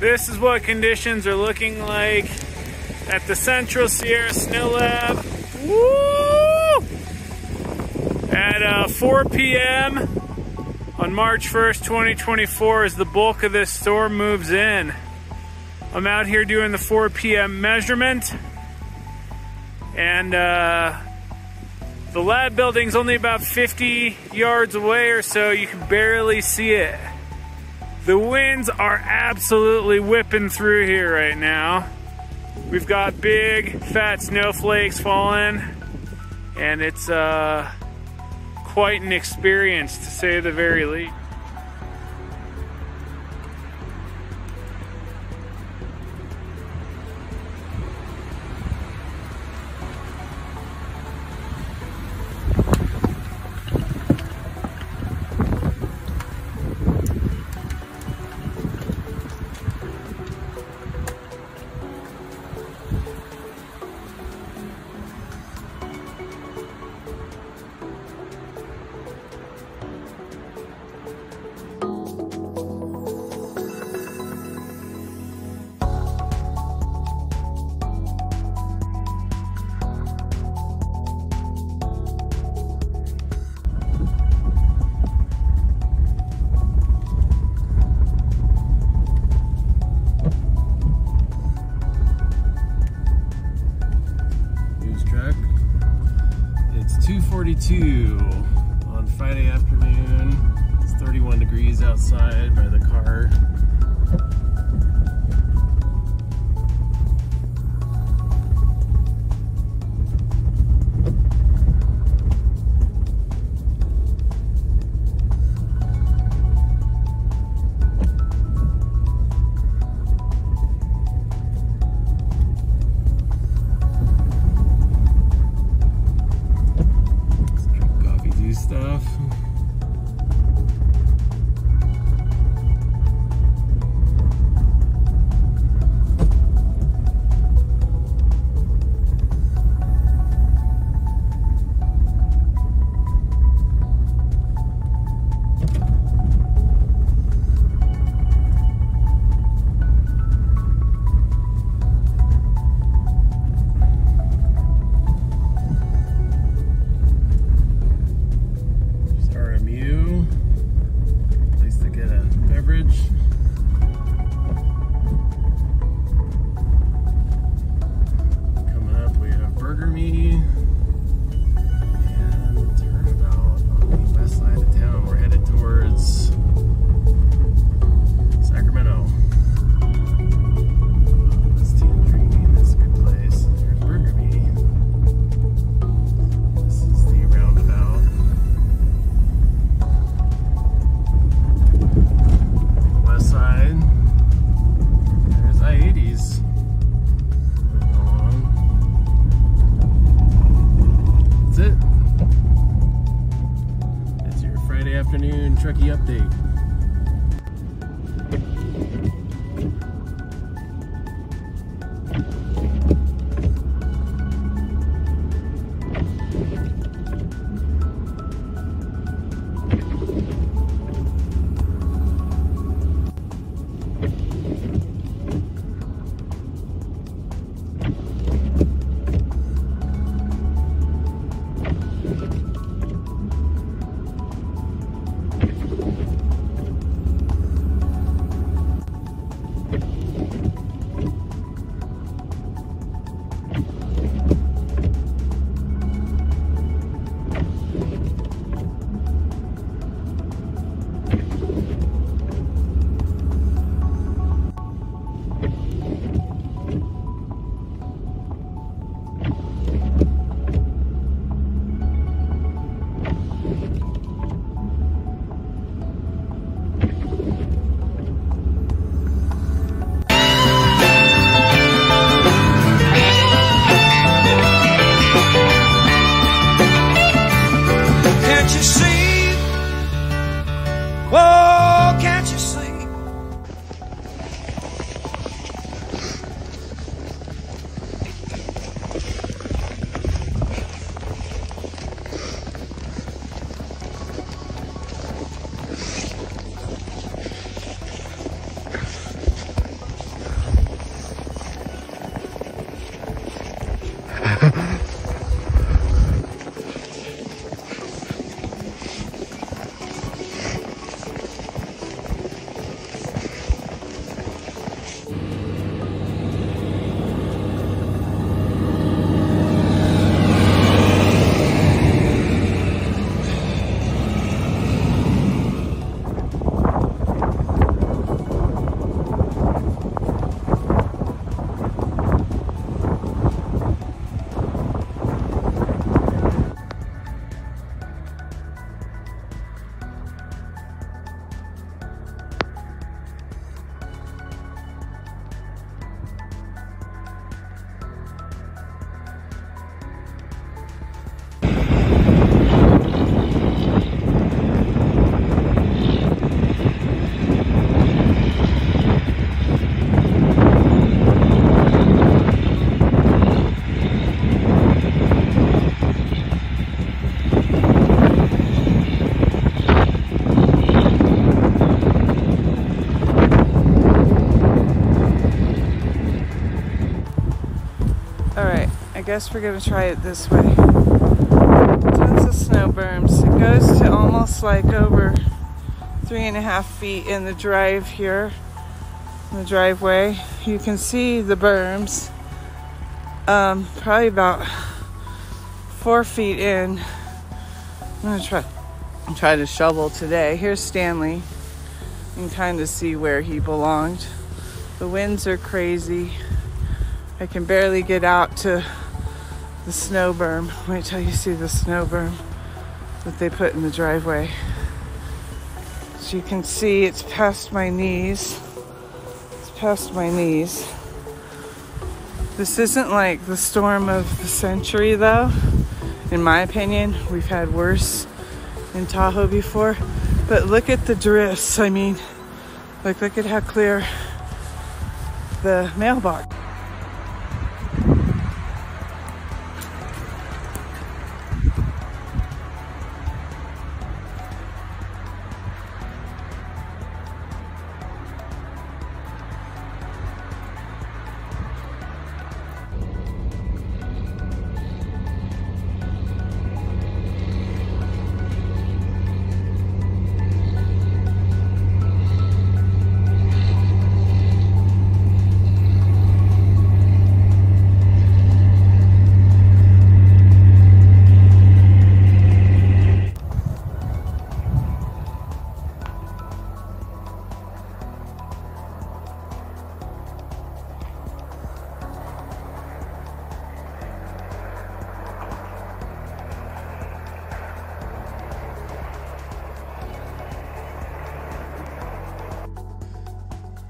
This is what conditions are looking like at the Central Sierra Snow Lab. Woo! At 4 p.m. on March 1st, 2024, as the bulk of this storm moves in. I'm out here doing the 4 p.m. measurement, and the lab building's only about 50 yards away or so. You can barely see it. The winds are absolutely whipping through here right now. We've got big, fat snowflakes falling, and it's quite an experience, to say the very least. It's 2:42 on Friday afternoon. It's 31 degrees outside by the car. Stuff. Afternoon Truckee update. guess we're gonna try it this way. Tons of snow berms. It goes to almost like over 3.5 feet in the drive here, in the driveway. You can see the berms, probably about 4 feet in. I'm gonna try to shovel today. Here's Stanley. You can kind of see where he belonged. The winds are crazy. I can barely get out to the snow berm. Wait till you see the snow berm that they put in the driveway. As you can see, it's past my knees. It's past my knees. This isn't like the storm of the century, though. In my opinion, we've had worse in Tahoe before. But look at the drifts. I mean, like, look at how clear the mailbox.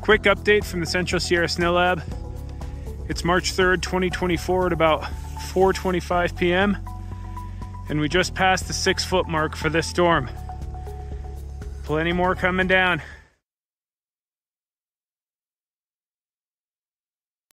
Quick update from the Central Sierra Snow Lab. It's March 3rd, 2024 at about 4:25 p.m. and we just passed the 6-foot mark for this storm. Plenty more coming down.